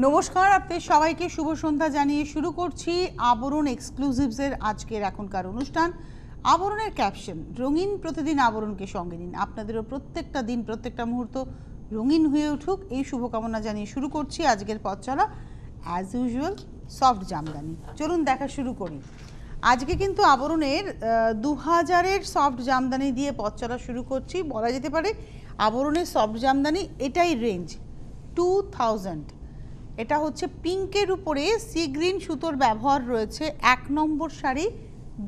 নমস্কার, আপনাদের সবাইকে শুভ সন্ধ্যা জানিয়ে শুরু করছি আবরণ এক্সক্লুসিভসের আজকের এখনকার অনুষ্ঠান। আবরণের ক্যাপশন, রঙিন প্রতিদিন আবরণকে সঙ্গে নিন। আপনাদেরও প্রত্যেকটা দিন প্রত্যেকটা মুহূর্ত রঙিন হয়ে উঠুক এই শুভকামনা জানিয়ে শুরু করছি আজকের পথ চলা। অ্যাজ ইউজুয়াল সফট জামদানি, চলুন দেখা শুরু করি। আজকে কিন্তু আবরণের 2000-এর সফট জামদানি দিয়ে পথ চলা শুরু করছি। বলা যেতে পারে আবরণের সফট জামদানি এটাই রেঞ্জ 2000। এটা হচ্ছে পিঙ্কের উপরে সি গ্রিন সুতোর ব্যবহার রয়েছে। 1 নম্বর শাড়ি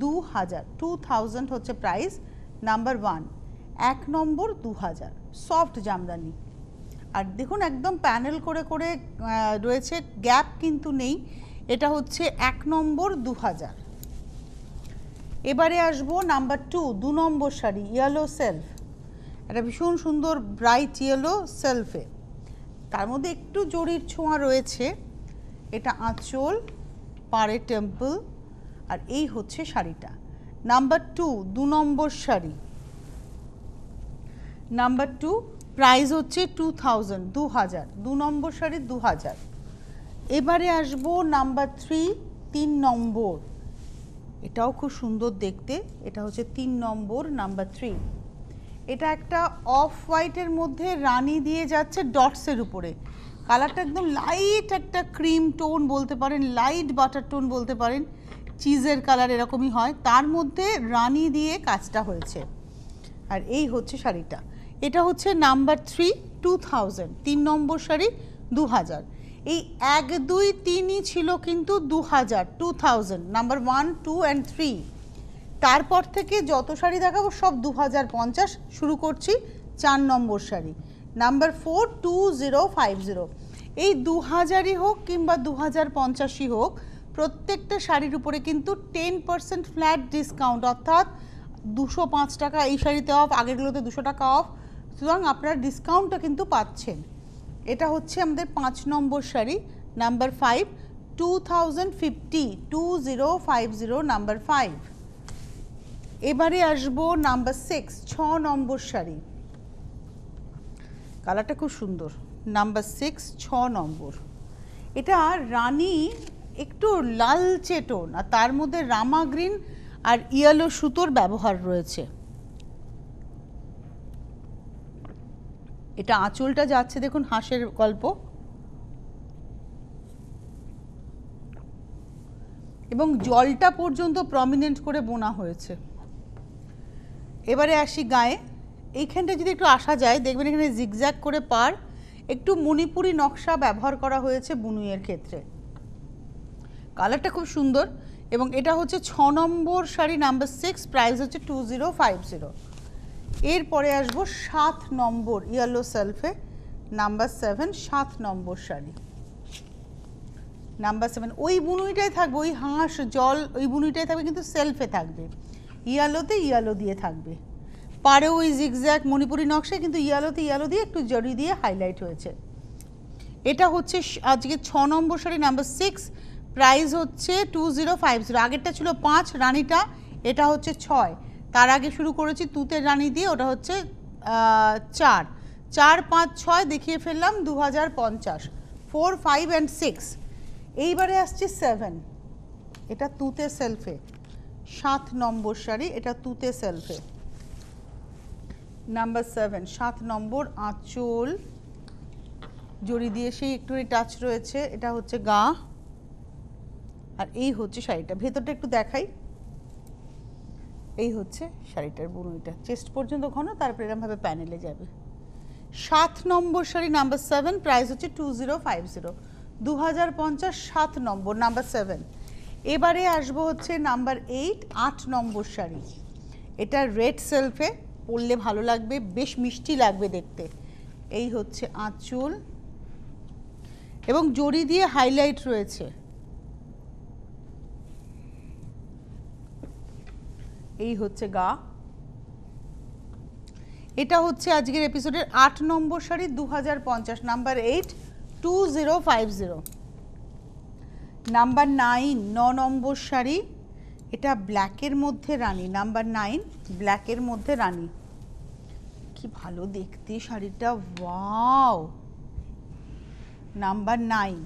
2000 হচ্ছে প্রাইস। নাম্বার 1 1 নম্বর 2000 সফট জামদানি। আর দেখুন একদম প্যানেল করে করে রয়েছে, গ্যাপ কিন্তু নেই। এটা হচ্ছে 1 নম্বর 2000। এবারে আসবো নাম্বার 2 নম্বর শাড়ি ইয়েলো সেলফ। এটা ভীষণ সুন্দর ব্রাইট ইয়েলো সেলফে, তার মধ্যে একটু জরির ছোঁয়া রয়েছে। এটা আঁচল, পাড়ে টেম্পল, আর এই হচ্ছে শাড়িটা। নাম্বার 2 নম্বর শাড়ি। নাম্বার 2 প্রাইস হচ্ছে 2000 2 নম্বর শাড়ি 2000। এবারে আসবো নাম্বার 3 নম্বর। এটাও খুব সুন্দর দেখতে। এটা হচ্ছে 3 নম্বর নাম্বার 3। এটা একটা অফ হোয়াইটের মধ্যে রানী দিয়ে যাচ্ছে ডটসের উপরে। কালারটা একদম লাইট একটা ক্রিম টোন বলতে পারেন, লাইট বাটার টোন বলতে পারেন, চিজের কালার এরকমই হয়, তার মধ্যে রানী দিয়ে কাজটা হয়েছে। আর এই হচ্ছে শাড়িটা। এটা হচ্ছে নাম্বার 2000 3 নম্বর শাড়ি 2000। এই 1 2 3ই ছিল কিন্তু 2000 নাম্বার 1 2 and 3। তারপর থেকে যত শাড়ি দেখাবো সব 2050। শুরু করছি 4 নম্বর শাড়ি নাম্বার 4 2050। এই 2000ই হোক কিংবা 2050ই হোক, প্রত্যেকটা শাড়ির উপরে কিন্তু 10% ফ্ল্যাট ডিসকাউন্ট, অর্থাৎ 205 টাকা এই শাড়িতে অফ, আগেরগুলোতে 200 টাকা অফ। সুতরাং আপনারা ডিসকাউন্টটা কিন্তু পাচ্ছেন। এটা হচ্ছে আমাদের 5 নম্বর শাড়ি নাম্বার 5 2050 নাম্বার 5। এবারে আসবো নাম্বার 6 নম্বর শাড়ি। কালারটা খুব সুন্দর। নাম্বার 6 নম্বর। এটা রানী একটু লালচে টোন, আর তার মধ্যে রামা গ্রিন আর ইয়েলো সুতোর ব্যবহার রয়েছে। এটা আঁচলটা যাচ্ছে দেখুন হাঁসের গল্প, এবং জলটা পর্যন্ত প্রমিনেন্ট করে বোনা হয়েছে। এবারে আসি গায়ে। এইখানটা যদি একটু আসা যায়, দেখবেন এখানে জিগজ্যাগ করে পার, একটু মণিপুরি নকশা ব্যবহার করা হয়েছে বুনুইয়ের ক্ষেত্রে। কালারটা খুব সুন্দর। এবং এটা হচ্ছে 6 নম্বর শাড়ি নাম্বার 6, প্রাইস হচ্ছে 2050। এরপরে আসবো 7 নম্বর ইয়েলো সেলফে নাম্বার 7 7 নম্বর শাড়ি নাম্বার 7। ওই বুনুইটাই থাকবে, ওই হাঁস জল ওই বুনুইটাই থাকবে, কিন্তু সেলফে থাকবে, ইয়েলোতে ইয়েলো দিয়ে থাকবে। পাড়েও ওই জিগজ্যাগ মণিপুরি নকশায়, কিন্তু ইয়েলোতে ইয়েলো দিয়ে একটু জরি দিয়ে হাইলাইট হয়েছে। এটা হচ্ছে আজকে 6 নম্বর শাড়ি নাম্বার 6, প্রাইস হচ্ছে 2050। আগেরটা ছিল 5 রানীটা, এটা হচ্ছে 6। তার আগে শুরু করেছি তুতে রানী দিয়ে, ওটা হচ্ছে 4 4 5 6 দেখিয়ে ফেললাম 2050 4 5 and 6। এইবারে আসছে 7। এটা তুতে সেলফে 7 নম্বর শাড়ি, এটা তুতে সেলফে নাম্বার 7 7 নম্বর। আঁচল জড়ি দিয়ে সেই একটু টাচ রয়েছে। এটা হচ্ছে গা, আর এই হচ্ছে শাড়িটা। ভেতরটা একটু দেখাই। এই হচ্ছে শাড়িটার বুনুইটা, চেস্ট পর্যন্ত ঘন, তারপরে এরকমভাবে প্যানেলে যাবে। 7 নম্বর শাড়ি নাম্বার 7, প্রাইস হচ্ছে 2050 2050 7 নম্বর নাম্বার 7। এবারে আসবো হচ্ছে নাম্বার 8 8 নম্বর শাড়ি। এটা রেড সেলফে, পরলে ভালো লাগবে, বেশ মিষ্টি লাগবে দেখতে। এই হচ্ছে আঁচল, এবং জড়ি দিয়ে হাইলাইট রয়েছে। এই হচ্ছে গা। এটা হচ্ছে আজকের এপিসোডের 8 নম্বর শাড়ি 2050 নাম্বার 8 2050। নাম্বার 9 9 নম্বর শাড়ি। এটা ব্ল্যাকের মধ্যে রানী নাম্বার 9 ব্ল্যাকের মধ্যে রানী। কি ভালো দেখতে শাড়িটা, ওয়াও। নাম্বার 9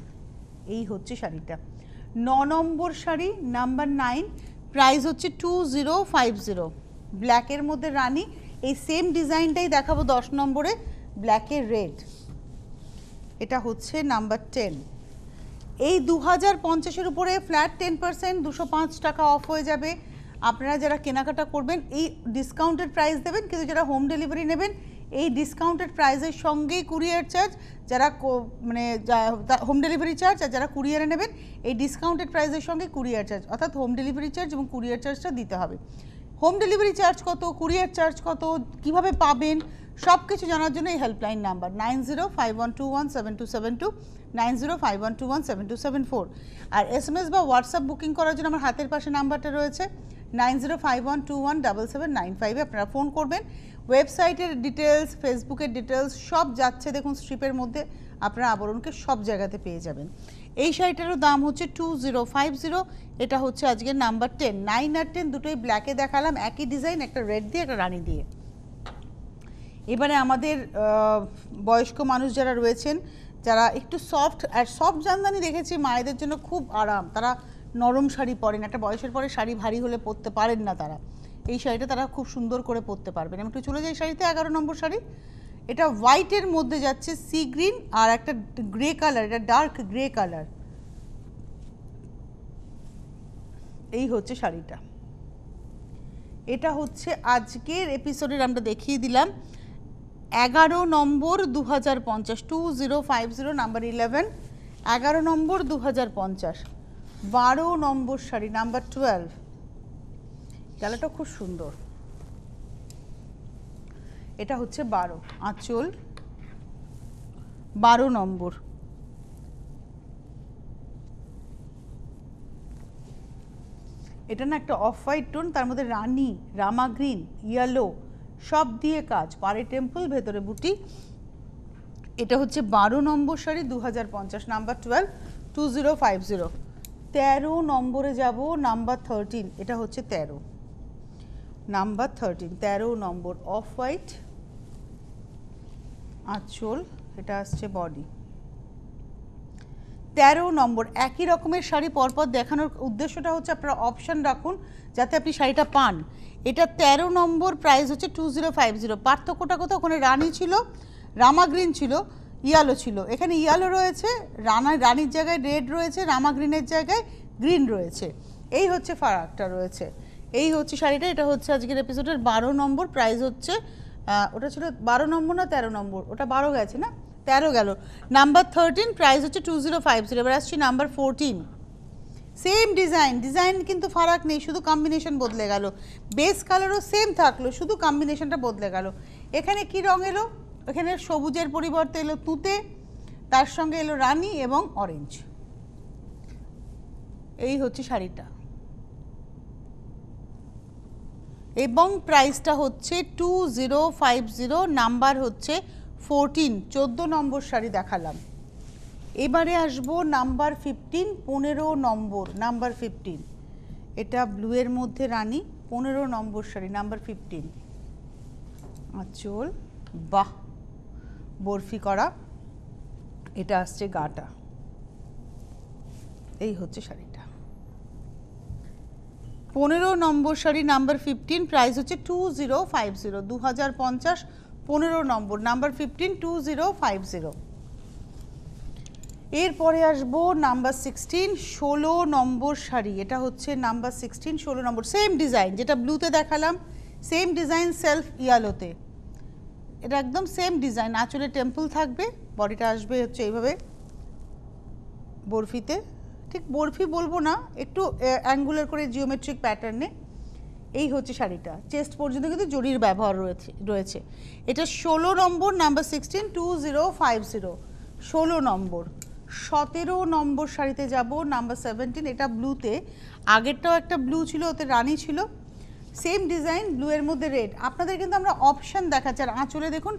এই হচ্ছে শাড়িটা 9 নম্বর শাড়ি নাম্বার 9, প্রাইস হচ্ছে 2050। ব্ল্যাকের মধ্যে রানী, এই সেম ডিজাইনটাই দেখাবো 10 নম্বরে, ব্ল্যাকের রেড। এটা হচ্ছে নাম্বার 10। এই 2050-এর উপরে ফ্ল্যাট 10%, 205 টাকা অফ হয়ে যাবে। আপনারা যারা কেনাকাটা করবেন এই ডিসকাউন্টেড প্রাইস দেবেন, কিন্তু যারা হোম ডেলিভারি নেবেন এই ডিসকাউন্টেড প্রাইসের সঙ্গেই কুরিয়ার চার্জ, যারা মানে হোম ডেলিভারি চার্জ, আর যারা কুরিয়ারে নেবেন এই ডিসকাউন্টেড প্রাইসের সঙ্গে কুরিয়ার চার্জ, অর্থাৎ হোম ডেলিভারি চার্জ এবং কুরিয়ার চার্জটা দিতে হবে। হোম ডেলিভারি চার্জ কত, কুরিয়ার চার্জ কত, কিভাবে পাবেন, সব কিছু জানার জন্য এই হেল্পলাইন নাম্বার 9051217272, 9051217274। আর SMS বা হোয়াটসঅ্যাপ বুকিং করার জন্য আমার হাতের পাশে নাম্বারটা রয়েছে 9051217795, আপনারা ফোন করবেন। ওয়েবসাইটের ডিটেলস, ফেসবুকের ডিটেলস সব যাচ্ছে দেখুন স্ট্রিপের মধ্যে, আপনারা আবরণকে সব জায়গাতে পেয়ে যাবেন। এই শাড়িটারও দাম হচ্ছে 2050। এটা হচ্ছে আজকের নাম্বার 10। 9 আর 10 দুটোই ব্ল্যাকে দেখালাম, একই ডিজাইন, একটা রেড দিয়ে একটা রানী দিয়ে। এবারে আমাদের বয়স্ক মানুষ যারা রয়েছেন, যারা একটু সফট, আর সফট জামদানি দেখেছি মায়েদের জন্য খুব আরাম, তারা নরম শাড়ি পরেন, একটা বয়সের পরে শাড়ি ভারী হলে পরতে পারেন না তারা, এই শাড়িটা তারা খুব সুন্দর করে পরতে পারবেন। আমি একটু চলে যাই শাড়িতে। 11 নম্বর শাড়ি, এটা হোয়াইটের মধ্যে যাচ্ছে সি গ্রিন আর একটা গ্রে কালার, এটা ডার্ক গ্রে কালার। এই হচ্ছে শাড়িটা। এটা হচ্ছে আজকের এপিসোডের আমরা দেখিয়ে দিলাম 11 নম্বর 2050, 2050 নাম্বার 11, 11 নম্বর 2050। 12 নম্বর শাড়ি নাম্বার 12, কালারটা খুব সুন্দর। এটা হচ্ছে 12, আঁচল 12 নম্বর। এটা না একটা অফ হোয়াইট টোন, তার মধ্যে রানী, রামা গ্রিন, ইয়েলো সব দিয়ে কাজ, পাড়ে টেম্পল, ভেতরে বুটি। এটা হচ্ছে 12 নম্বর শাড়ি 2050, নাম্বার 12, 2050। 13 নম্বরে যাব, নাম্বার 13। এটা হচ্ছে 13, নাম্বার 13, 13 নম্বর, অফ হোয়াইট আঁচল, এটা আসছে বডি। 13 নম্বর। একই রকমের শাড়ি পরপর দেখানোর উদ্দেশ্যটা হচ্ছে আপনারা অপশান রাখুন যাতে আপনি শাড়িটা পান। এটা 13 নম্বর, প্রাইস হচ্ছে 2050। পার্থক্যটা কোথাও, ওখানে রানী ছিল, রামা গ্রিন ছিল, ইয়ালো ছিল, এখানে ইয়ালো রয়েছে, রানীর জায়গায় রেড রয়েছে, রামা গ্রিনের জায়গায় গ্রিন রয়েছে, এই হচ্ছে ফারাকটা রয়েছে। এই হচ্ছে শাড়িটা। এটা হচ্ছে আজকের এপিসোডের 12 নম্বর, প্রাইস হচ্ছে ওটা ছিল 12 নম্বর না 13 নম্বর, ওটা 12 গেছে না, 13 গেল। নাম্বার 13, প্রাইস হচ্ছে 2050। এবার আসছি নাম্বার 14। সেম ডিজাইন, ডিজাইন কিন্তু ফারাক নেই, শুধু কম্বিনেশন বদলে গেল। বেস কালারও সেম থাকলো, শুধু কম্বিনেশনটা বদলে গেল। এখানে কি রং এলো, এখানে সবুজের পরিবর্তে এলো তুতে, তার সঙ্গে এলো রানী এবং অরেঞ্জ। এই হচ্ছে শাড়িটা এবং প্রাইসটা হচ্ছে 2050, নাম্বার হচ্ছে 14, 14 নম্বর শাড়ি দেখালাম। এবারে আসবো নাম্বার 15, 15 নম্বর, নাম্বার 15। এটা ব্লুয়ের মধ্যে রানী, 15 নম্বর শাড়ি, নাম্বার 15। আঁচল, বাহ, বরফি করা, এটা আসছে গাটা। এই হচ্ছে শাড়িটা। 15 নম্বর শাড়ি, নাম্বার 15, প্রাইস হচ্ছে 2050, 2050, 15 নম্বর, নাম্বার 15, 2050। এরপরে আসবো নাম্বার 16, 16 নম্বর শাড়ি। এটা হচ্ছে নাম্বার 16, 16 নম্বর। সেম ডিজাইন, যেটা ব্লুতে দেখালাম সেম ডিজাইন, সেলফ ইয়ালোতে, এটা একদম সেম ডিজাইন। আঁচলে টেম্পল থাকবে, বডিটা আসবে হচ্ছে এইভাবে বরফিতে, ঠিক বরফি বলবো না, একটু অ্যাঙ্গুলার করে জিওমেট্রিক প্যাটার্নে। এই হচ্ছে শাড়িটা, চেস্ট পর্যন্ত কিন্তু জরির ব্যবহার রয়েছে। এটা 16 নম্বর, নাম্বার 16, 2050, 16 নম্বর। 17 নম্বর শাড়িতে যাব, নাম্বার 17। এটা ব্লুতে, আগেরটাও একটা ব্লু ছিল, ওতে রানী ছিল, সেম ডিজাইন, ব্লুয়ের মধ্যে রেড। আপনাদের কিন্তু আমরা অপশান দেখাচ্ছি। আর আঁচলে দেখুন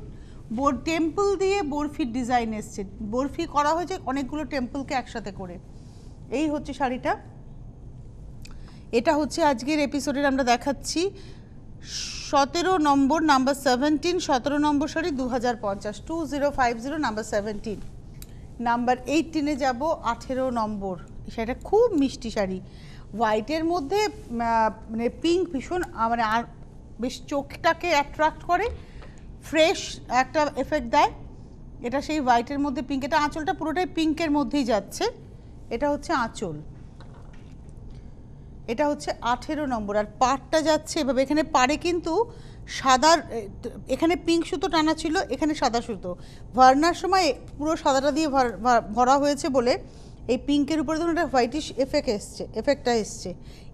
টেম্পল দিয়ে বরফির ডিজাইন এসছে, বরফি করা হয়েছে অনেকগুলো টেম্পলকে একসাথে করে। এই হচ্ছে শাড়িটা। এটা হচ্ছে আজকের এপিসোডের আমরা দেখাচ্ছি 17 নম্বর, নাম্বার 17, 17 নম্বর শাড়ি 2050, 2050, নাম্বার 17। নাম্বার 18-এ যাব, 18 নম্বর। সেটা খুব মিষ্টি শাড়ি, হোয়াইটের মধ্যে মানে পিঙ্ক ভীষণ মানে আর বেশ চোখটাকে অ্যাট্রাক্ট করে, ফ্রেশ একটা এফেক্ট দেয়। এটা সেই হোয়াইটের মধ্যে পিঙ্ক, এটা আঁচলটা পুরোটাই পিঙ্কের মধ্যেই যাচ্ছে। এটা হচ্ছে আঁচল, এটা হচ্ছে 18 নম্বর। আর পাড়টা যাচ্ছে এভাবে, এখানে পাড়ে কিন্তু সাদার, এখানে পিঙ্ক সুতো টানা ছিল, এখানে সাদা সুতো। ভার্নার সময় পুরো সাদাটা দিয়ে ভরা হয়েছে বলে এই পিঙ্কের উপরে ধরুন একটা হোয়াইটিশ এফেক্টটা এসছে।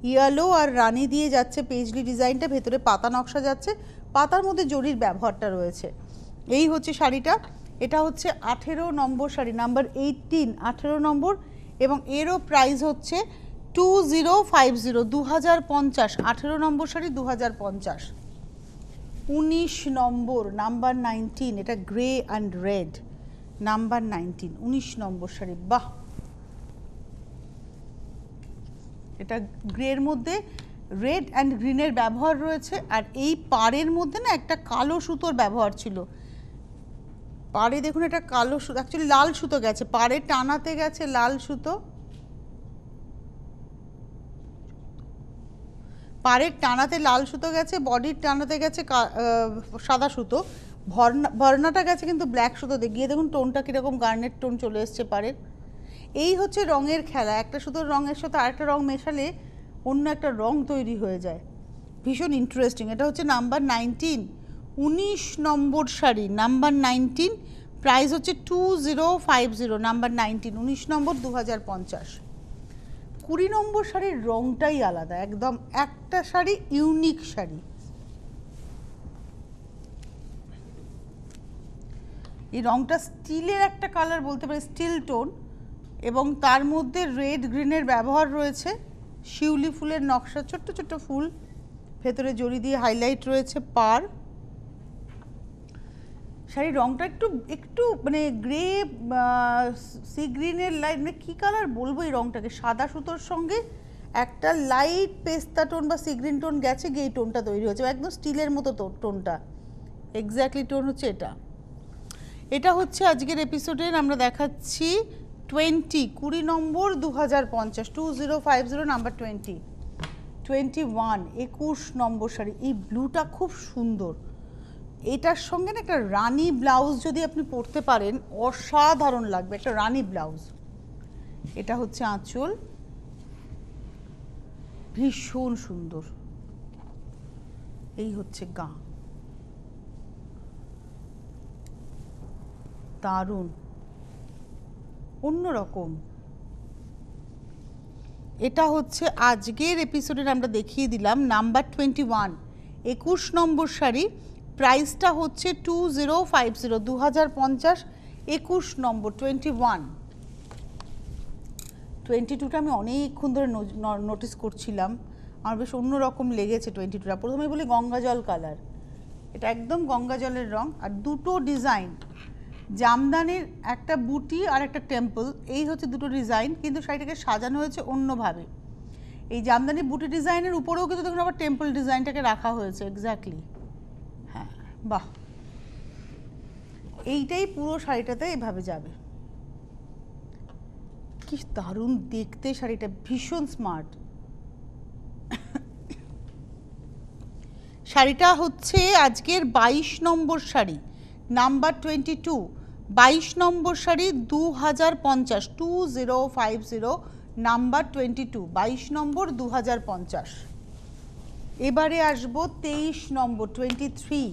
ইয়েলো আর রানি দিয়ে যাচ্ছে পেজলি ডিজাইনটা, ভেতরে পাতা নকশা যাচ্ছে, পাতার মধ্যে জরির ব্যবহারটা রয়েছে। এই হচ্ছে শাড়িটা। এটা হচ্ছে 18 নম্বর শাড়ি, নাম্বার 18, 18 নম্বর। এবং এরও প্রাইস হচ্ছে 2050, 2050। 18 নম্বর শাড়ি 2050। 19 নম্বর, নাম্বার 19, এটা গ্রে অ্যান্ড রেড, নাম্বার 19, 19 নম্বর শাড়ি। বাহ, এটা গ্রের মধ্যে রেড অ্যান্ড গ্রিনের ব্যবহার রয়েছে। আর এই পাড়ের মধ্যে না একটা কালো সুতোর ব্যবহার ছিল। পাড়ে দেখুন এটা কালো সুতো, অ্যাকচুয়ালি লাল সুতো গেছে, পাড়ে টানাতে গেছে লাল সুতো, পাড়ের টানাতে লাল সুতো গেছে, বডির টানাতে গেছে সাদা সুতো, ভরনাটা গেছে কিন্তু ব্ল্যাক সুতো দিয়ে। গিয়ে দেখুন টোনটা কীরকম গার্নেট টোন চলে এসছে পাড়ের। এই হচ্ছে রঙের খেলা, একটা সুতোর রঙের সাথে আরেকটা রঙ মেশালে অন্য একটা রঙ তৈরি হয়ে যায়, ভীষণ ইন্টারেস্টিং। এটা হচ্ছে নাম্বার 19, 19 নম্বর শাড়ি, নাম্বার 19, প্রাইস হচ্ছে 2050, নাম্বার 19, 19 নম্বর, 2050। 20 নম্বর শাড়ির রঙটাই আলাদা একদম, একটা শাড়ি ইউনিক শাড়ি। এই রঙটা স্টিলের একটা কালার বলতে পারি, স্টিল টোন, এবং তার মধ্যে রেড গ্রিনের ব্যবহার রয়েছে, শিউলি ফুলের নকশা, ছোট্ট ছোট্ট ফুল, ভেতরে জড়ি দিয়ে হাইলাইট রয়েছে পার। শাড়ির রঙটা একটু একটু মানে গ্রে সি গ্রিনের লাইট, মানে কী কালার বলবো এই রঙটাকে, সাদা সুতোর সঙ্গে একটা লাইট পেস্তা টোন বা সি গ্রিন টোন গেছে, গিয়ে এই টোনটা তৈরি হয়েছে, একদম স্টিলের মতো টোনটা, এক্স্যাক্টলি টোন হচ্ছে এটা। এটা হচ্ছে আজকের এপিসোডের আমরা দেখাচ্ছি 20 নম্বর, 2050, 2050, নাম্বার 20, 21, 21 নম্বর শাড়ি। এই ব্লুটা খুব সুন্দর, এটার সঙ্গে না একটা রানী ব্লাউজ যদি আপনি পরতে পারেন অসাধারণ লাগবে, একটা রানী ব্লাউজ। এটা হচ্ছে আঁচল, ভীষণ সুন্দর। এই হচ্ছে গা, দারুণ, অন্যরকম। এটা হচ্ছে আজকের এপিসোডের আমরা দেখিয়ে দিলাম নাম্বার 21, 21 নম্বর শাড়ি, প্রাইসটা হচ্ছে 2050, 2050, 21 নম্বর, 21। 22টা আমি অনেকক্ষণ ধরে নোটিস করছিলাম, আমার বেশ অন্যরকম লেগেছে 22টা। প্রথমে বলি গঙ্গা জল কালার, এটা একদম গঙ্গা জলের রং, আর দুটো ডিজাইন, জামদানির একটা বুটি আর একটা টেম্পল, এই হচ্ছে দুটো ডিজাইন, কিন্তু শাড়িটাকে সাজানো হয়েছে অন্যভাবে। এই জামদানি বুটি ডিজাইনের উপরেও কিন্তু দেখুন আবার টেম্পল ডিজাইনটাকে রাখা হয়েছে, এক্স্যাক্টলি। হ্যাঁ, বাহ, এইটাই পুরো শাড়িটাতে এভাবে যাবে। কি দারুণ দেখতে শাড়িটা, ভীষণ স্মার্ট। শাড়িটা হচ্ছে আজকের 22 নম্বর শাড়ি, নাম্বার 22, 22 নম্বর শাড়ি, 2050, 2050, নাম্বার 22, 22 নম্বর, 2050। এবারে আসবো 23 নম্বর, 23,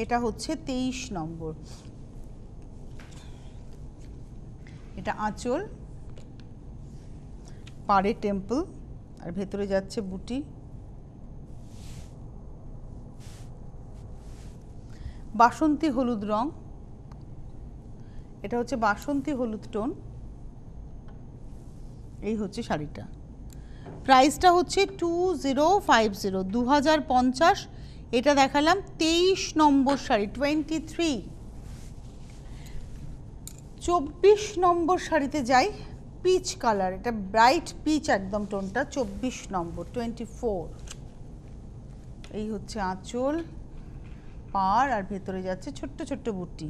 এটা হচ্ছে 23 নম্বর। এটা আঁচল, পাড়ে টেম্পল, আর ভেতরে যাচ্ছে বুটি। বাসন্তী হলুদ রং, এটা হচ্ছে বাসন্তী হলুদ টোন। এই হচ্ছে শাড়িটা, প্রাইসটা হচ্ছে 2050, 2050। এটা দেখালাম 23 নম্বর শাড়ি, 23। 24 নম্বর শাড়িতে যাই, পিচ কালার, এটা ব্রাইট পিচ একদম টোনটা, 24 নম্বর, 24। এই হচ্ছে আঁচল, পাড়, আর ভেতরে যাচ্ছে ছোট্ট ছোট্ট বুটি।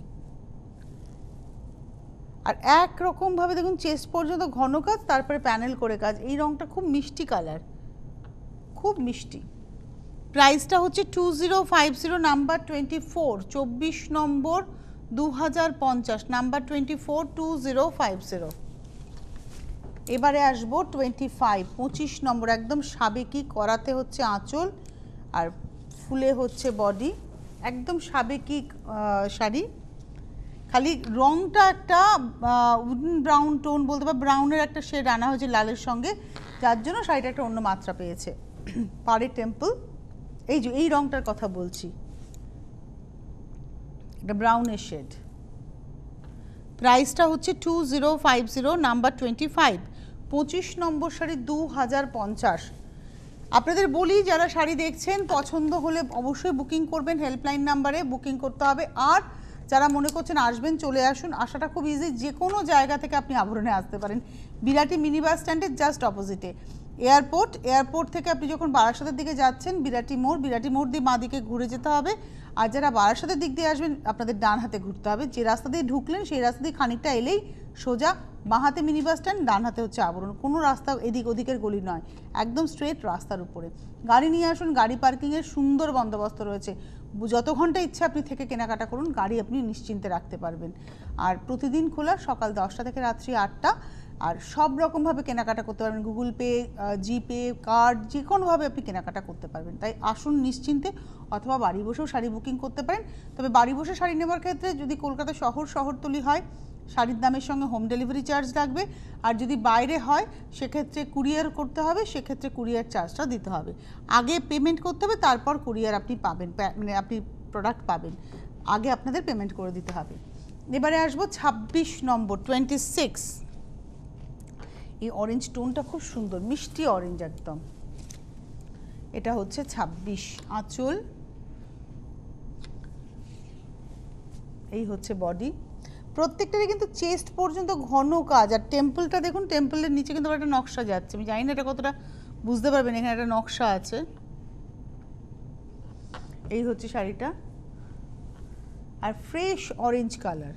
আর একরকমভাবে দেখুন চেস্ট পর্যন্ত ঘন কাজ, তারপরে প্যানেল করে কাজ। এই রঙটা খুব মিষ্টি কালার, খুব মিষ্টি। প্রাইসটা হচ্ছে 2050, নাম্বার 24, 24 নম্বর, 2050, নাম্বার 24, 2050। এবারে আসবো 25, 25 নম্বর, একদম সাবেকি করাতে হচ্ছে আঁচল আর ফুলে হচ্ছে বডি, একদম সাবেকি শাড়ি। খালি রংটা একটা উডেন ব্রাউন টোন বলতে বা ব্রাউনের একটা শেড আনা হয়েছে লালের সঙ্গে, যার জন্য শাড়িটা একটা অন্য মাত্রা পেয়েছে। পাড়ে টেম্পল, এই যে এই রংটার কথা বলছি, এটা ব্রাউনের শেড। প্রাইসটা হচ্ছে 2050, নাম্বার 25, 25 নম্বর শাড়ি, 2050। আপনাদের বলি যারা শাড়ি দেখছেন, পছন্দ হলে অবশ্যই বুকিং করবেন, হেল্পলাইন নাম্বারে বুকিং করতে হবে। আর যারা মনে করছেন আসবেন, চলে আসুন, আসাটা খুব ইজি, যে কোনো জায়গা থেকে আপনি আভরণে আসতে পারেন। বিরাটি মিনি বাস স্ট্যান্ডের জাস্ট অপোজিটে এয়ারপোর্ট থেকে আপনি যখন বারাসাতের দিকে যাচ্ছেন, বিরাটি মোড় দিয়ে বাঁ দিকে ঘুরে যেতে হবে। আর যারা বারাসাতের দিক দিয়ে আসবেন, আপনাদের ডান হাতে ঘুরতে হবে। যে রাস্তা দিয়ে ঢুকলেন সেই রাস্তা দিয়ে খানিকটা এলেই সোজা বাঁ হাতে মিনি বাস স্ট্যান্ড, ডান হাতে হচ্ছে আবরণ। কোনো রাস্তা এদিক ওদিকের গলি নয়, একদম স্ট্রেট রাস্তার উপরে। গাড়ি নিয়ে আসুন, গাড়ি পার্কিংয়ের সুন্দর বন্দোবস্ত রয়েছে। যত ঘন্টা ইচ্ছে আপনি থেকে কেনাকাটা করুন, গাড়ি আপনি নিশ্চিন্তে রাখতে পারবেন। আর প্রতিদিন খোলা, সকাল 10টা থেকে রাত্রি 8টা। আর সব রকমভাবে কেনাকাটা করতে পারবেন, গুগল পে, জিপে, কার্ড, যে কোনোভাবে আপনি কেনাকাটা করতে পারবেন। তাই আসুন নিশ্চিন্তে, অথবা বাড়ি বসেও শাড়ি বুকিং করতে পারেন। তবে বাড়ি বসে শাড়ি নেওয়ার ক্ষেত্রে যদি কলকাতা শহরতলি হয়, শাড়ির দামের সঙ্গে হোম ডেলিভারি চার্জ লাগবে। আর যদি বাইরে হয় সেক্ষেত্রে কুরিয়ার করতে হবে, সেক্ষেত্রে কুরিয়ার চার্জটা দিতে হবে। আগে পেমেন্ট করতে হবে, তারপর কুরিয়ার আপনি পাবেন, মানে আপনি প্রোডাক্ট পাবেন। আগে আপনাদের পেমেন্ট করে দিতে হবে। এবারে আসবো 26 নম্বর, 26। এই অরেঞ্জ টোনটা খুব সুন্দর, মিষ্টি অরেঞ্জ একদম। এটা হচ্ছে 26, আঁচল, এই হচ্ছে বডি। প্রত্যেকটারই কিন্তু চেস্ট পর্যন্ত ঘন কাজ। আর টেম্পলটা দেখুন, টেম্পলের নিচে কিন্তু একটা নকশা যাচ্ছে, আমি জানি না এটা কতটা বুঝতে পারবেন, এখানে একটা নকশা আছে। এই হচ্ছে শাড়িটা, আর ফ্রেশ অরেঞ্জ কালার।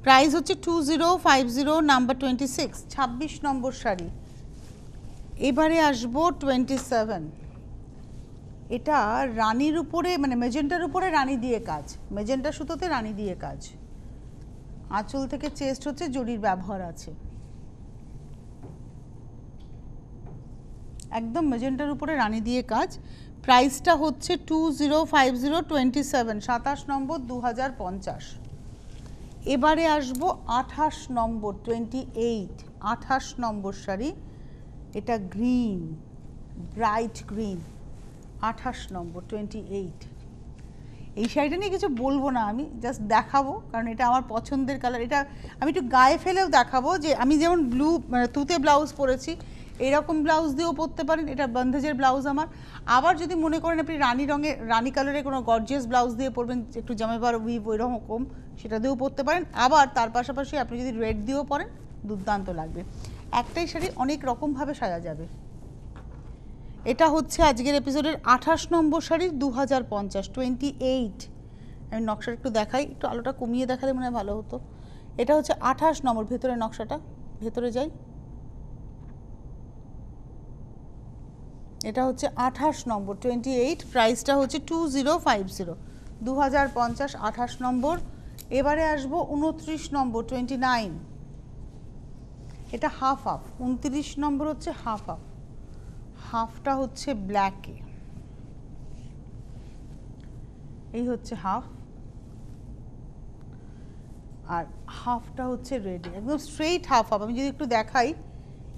প্রাইস হচ্ছে 2050, নাম্বার 26, 26 নম্বর শাড়ি। এবারে আসবো 27। এটা রানীর উপরে, মানে মেজেন্টার উপরে রানী দিয়ে কাজ, মেজেন্টা সুতোতে রানী দিয়ে কাজ। আঁচল থেকে চেস্ট হচ্ছে জরির ব্যবহার আছে, একদম মেজেন্টার উপরে রানী দিয়ে কাজ। প্রাইসটা হচ্ছে 2050, 27, 27 নম্বর, 2050। এবারে আসবো 28 নম্বর, 28, 28 নম্বর শাড়ি। এটা গ্রিন, ব্রাইট গ্রিন, 28 নম্বর, 28। এই শাড়িটা নিয়ে কিছু বলবো না, আমি জাস্ট দেখাবো, কারণ এটা আমার পছন্দের কালার। এটা আমি একটু গায়ে ফেলেও দেখাবো, যে আমি যেমন ব্লু মানে তুতে ব্লাউজ পরেছি, এরকম ব্লাউজ দিয়েও পরতে পারেন। এটা বন্ধেজের ব্লাউজ আমার। আবার যদি মনে করেন আপনি রানী কালারে কোনো গর্জিয়াস ব্লাউজ দিয়ে পরবেন, একটু জামাইবার উইভ ওই রকম, সেটা দিয়েও পরতে পারেন। আবার তার পাশাপাশি আপনি যদি রেড দিয়েও পরেন, দুর্দান্ত লাগবে। একটাই শাড়ি অনেক রকমভাবে সাজা যাবে। এটা হচ্ছে আজকের এপিসোডের 28 নম্বর শাড়ি, 2050, 28। আমি নকশাটা একটু দেখাই, একটু আলোটা কমিয়ে দেখালে মনে হয় ভালো হতো। এটা হচ্ছে 28 নম্বর, ভেতরের নকশাটা, ভেতরে যাই। এটা হচ্ছে 28 নম্বর, 28। প্রাইসটা হচ্ছে 2050, 2050, 28 নম্বর। এবারে আসবো 29 নম্বর, 29। এটা হাফ হাফ, 29 নম্বর হচ্ছে হাফ হাফ। হাফটা হচ্ছে ব্ল্যাকে, এই হচ্ছে হাফ, আর হাফটা হচ্ছে রেডে, একদম স্ট্রেইট হাফ হাফ। আমি যদি একটু দেখাই,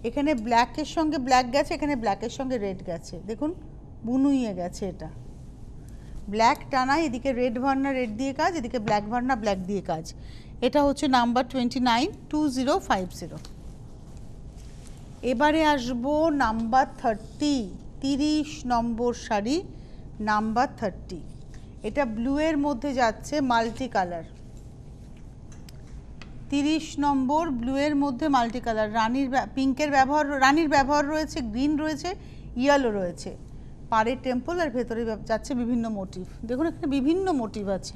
এখানে ব্ল্যাকের সঙ্গে ব্ল্যাক গেছে, এখানে ব্ল্যাকের সঙ্গে রেড গেছে, দেখুন বুনুইয়ে গেছে। এটা ব্ল্যাক টানাই, এদিকে রেড ভার্না রেড দিয়ে কাজ, এদিকে ব্ল্যাক ভার্না ব্ল্যাক দিয়ে কাজ। এটা হচ্ছে নাম্বার 29, 2050। এবারে আসবো নাম্বার 30, 30 নম্বর শাড়ি, নাম্বার 30। এটা ব্লুয়ের মধ্যে যাচ্ছে, মাল্টি কালার। 30 নম্বর, ব্লুয়ের মধ্যে মাল্টি কালার। পিঙ্কের ব্যবহার, রানীর ব্যবহার রয়েছে, গ্রিন রয়েছে, ইয়েলো রয়েছে। পাড়ে টেম্পল, আর ভেতরে যাচ্ছে বিভিন্ন মোটিভ। দেখুন এখানে বিভিন্ন মোটিভ আছে।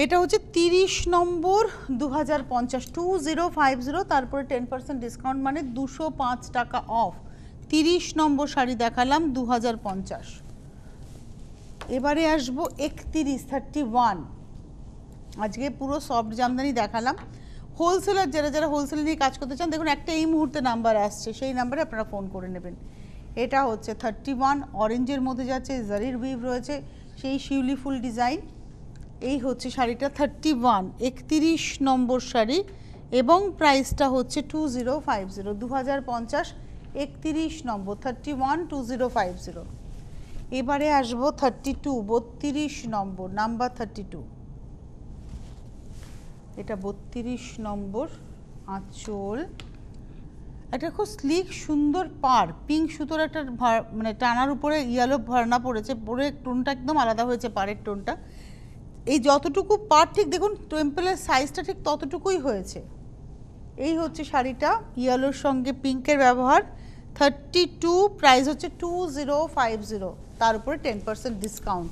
এটা হচ্ছে 30 নম্বর 2050, 2050, তারপরে 10% ডিসকাউন্ট মানে 205 টাকা অফ। 30 নম্বর শাড়ি দেখালাম 2050। এবারে আসবো 31, 31। আজকে পুরো সফট জামদানি দেখালাম। হোলসেলার যারা হোলসেল নিয়ে কাজ করতে চান, দেখুন একটা এই মুহূর্তে নাম্বার আসছে, সেই নাম্বারে আপনারা ফোন করে নেবেন। এটা হচ্ছে 31, অরেঞ্জের মধ্যে যাচ্ছে, জারির উইভ রয়েছে, সেই শিউলি ফুল ডিজাইন। এই হচ্ছে শাড়িটা 31, 31 নম্বর শাড়ি এবং প্রাইসটা হচ্ছে 2050, 2050, 31 নম্বর 31, 2050। এবারে আসবো 32, 32 নম্বর, নাম্বার 32। এটা 32 নম্বর, আঁচল, একটা খুব স্লিক সুন্দর পার, পিঙ্ক সুতোর একটা মানে টানার উপরে ইয়েলো ভরনা পড়েছে, পরে টোনটা একদম আলাদা হয়েছে পাড়ের টোনটা। এই যতটুকু পার ঠিক দেখুন টেম্পলের সাইজটা ঠিক ততটুকুই হয়েছে। এই হচ্ছে শাড়িটা, ইয়েলোর সঙ্গে পিঙ্কের ব্যবহার। 32, প্রাইস হচ্ছে 2050, তার উপরে 10% ডিসকাউন্ট।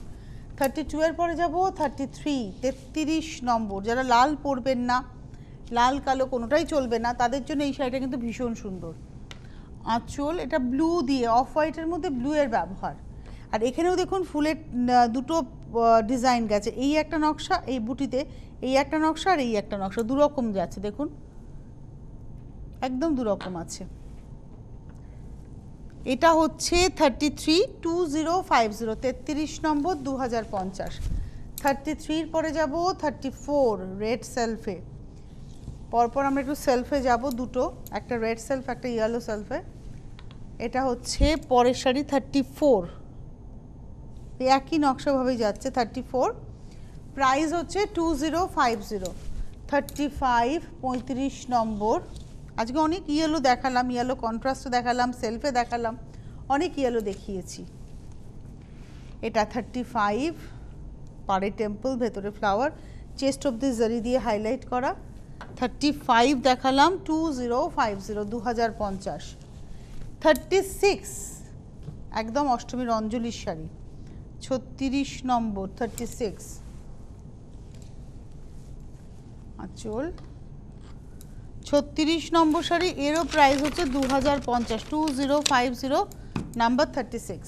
32 এর পরে যাব 33, 33 নম্বর। যারা লাল পরবেন না, লাল কালো কোনোটাই চলবে না, তাদের জন্য এই শাড়িটা কিন্তু ভীষণ সুন্দর। আঁচল, এটা ব্লু দিয়ে, অফ হোয়াইটের মধ্যে ব্লু এর ব্যবহার। আর এখানেও দেখুন ফুলের দুটো ডিজাইন গেছে, এই একটা নকশা, এই বুটিতে এই একটা নকশা আর এই একটা নকশা, দুরকম যাচ্ছে দেখুন, একদম দুরকম আছে। এটা হচ্ছে 33, 2050, 33 নম্বর 2050। 33 এর পরে যাব 34, রেড সেলফে। পরপর আমরা একটু সেলফে যাব, দুটো, একটা রেড সেলফ, একটা ইয়েলো সেলফে। এটা হচ্ছে পরের শাড়ি 34, একই নকশাভাবেই যাচ্ছে 34, প্রাইস হচ্ছে 2050। 35, 35 নম্বর। আজকে অনেক ইয়েলো দেখালাম, ইয়েলো কন্ট্রাস্ট দেখালাম, সেলফে দেখালাম, অনেক ইয়েলো দেখিয়েছি। এটা 35, পাড়ে টেম্পল, ভেতরে ফ্লাওয়ার, চেস্ট অফ দি জারি দিয়ে হাইলাইট করা। 35 দেখালাম, 2050, 2050। 36, একদম অষ্টমীর অঞ্জলির শাড়ি, 36 নম্বর 36। আঁচল, 36 নম্বর শাড়ি, এরও প্রাইস হচ্ছে 2050, 2050, নাম্বার 36।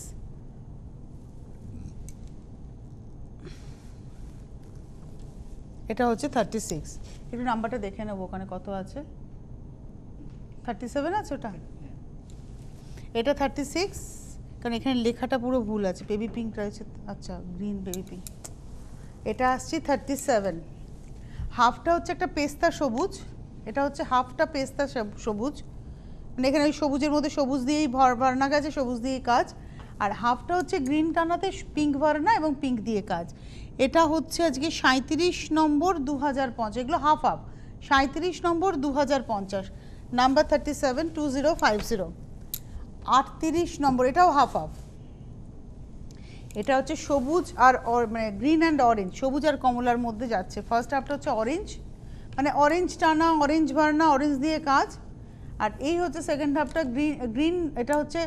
এটা হচ্ছে 36। একটু নাম্বারটা দেখে নেবো ওখানে কত আছে, 37 আছে ওটা। এটা 36, কারণ এখানে লেখাটা পুরো ভুল আছে, বেবি পিঙ্ক রয়েছে, আচ্ছা গ্রিন বেবি পিঙ্ক। এটা আসছে 37, হাফটা হচ্ছে একটা পেস্তা সবুজ, এটা হচ্ছে হাফটা পেস্তা সবুজ, মানে এখানে ওই সবুজের মধ্যে সবুজ দিয়েই ভরনা গেছে, সবুজ দিয়েই কাজ। আর হাফটা হচ্ছে গ্রিন টানাতে পিঙ্ক ভরনা এবং পিঙ্ক দিয়ে কাজ। এটা হচ্ছে আজকে 37 নম্বর 2050, এগুলো হাফ হাফ। 37 নম্বর 2050, নাম্বার 37, 2050। 38 নম্বর, এটাও হাফ হাফ। এটা হচ্ছে সবুজ আর মানে গ্রিন অ্যান্ড অরেঞ্জ, সবুজ আর কমলার মধ্যে যাচ্ছে। ফার্স্ট হাফটা হচ্ছে অরেঞ্জ, মানে অরেঞ্জ টানা, অরেঞ্জ ভরনা, অরেঞ্জ দিয়ে কাজ। আর এই হচ্ছে সেকেন্ড হাফটা গ্রিন, এটা হচ্ছে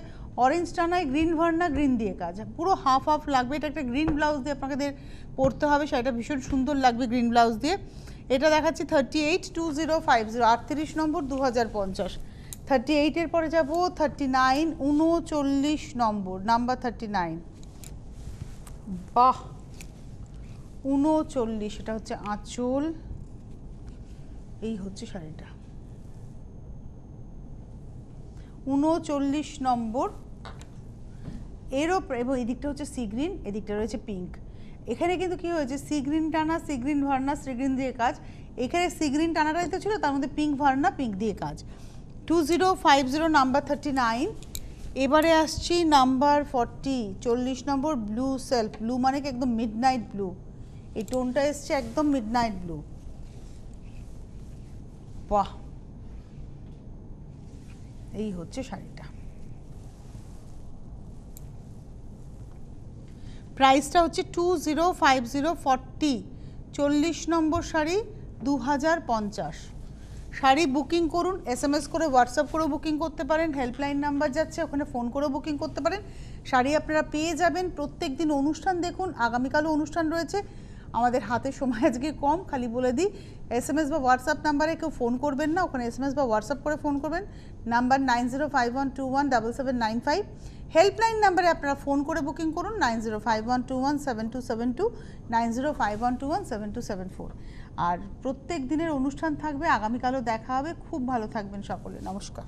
অরেঞ্জ টানায় গ্রিন ভরনা, গ্রিন দিয়ে কাজ, পুরো হাফ হাফ লাগবে। এটা একটা গ্রিন ব্লাউজ দিয়ে আপনাদের পরতে হবে, সেটা ভীষণ সুন্দর লাগবে গ্রিন ব্লাউজ দিয়ে। এটা দেখাচ্ছি 38, 2050, 38 নম্বর 2050। 38 এর পরে যাব 39, 39 নম্বর, নাম্বার 39। বাহ, 39, এটা হচ্ছে আঁচল, এই হচ্ছে শাড়িটা 39 নম্বর। এরও এবং এই দিকটা হচ্ছে সি গ্রিন, এদিকটা রয়েছে পিঙ্ক। এখানে কিন্তু কি হয়েছে, সি গ্রিন টানা, সি গ্রিন ভরনা, সি গ্রিন দিয়ে কাজ। এখানে সি গ্রিন টানাটাই তো ছিল, তার মধ্যে পিঙ্ক ভরনা, পিঙ্ক দিয়ে কাজ। 2050, নাম্বার 39। এবারে আসছি নাম্বার 40, 40 নম্বর, ব্লু সেলফ। ব্লু মানে কি একদম মিডনাইট ব্লু, এই টোনটা এসছে একদম মিডনাইট ব্লু। বাহ, এই হচ্ছে শাড়িটা। প্রাইসটা হচ্ছে 2050, 40, 40 নম্বর শাড়ি, 2050। শাড়ি বুকিং করুন, SMS করে, হোয়াটসঅ্যাপ করেও বুকিং করতে পারেন, হেল্পলাইন নাম্বার যাচ্ছে, ওখানে ফোন করেও বুকিং করতে পারেন। শাড়ি আপনারা পেয়ে যাবেন। প্রত্যেক দিন অনুষ্ঠান দেখুন, আগামীকালও অনুষ্ঠান রয়েছে। আমাদের হাতে সময় আজকে কম, খালি বলে দিই SMS বা হোয়াটসঅ্যাপ নাম্বারে কেউ ফোন করবেন না, ওখানে SMS বা হোয়াটসঅ্যাপ করে ফোন করবেন, নাম্বার 9051217795। হেল্পলাইন নাম্বারে আপনারা ফোন করে বুকিং করুন 9051217272, 9051217274। আর প্রত্যেক দিনের অনুষ্ঠান থাকবে, আগামীকালও দেখা হবে। খুব ভালো থাকবেন সকলে, নমস্কার।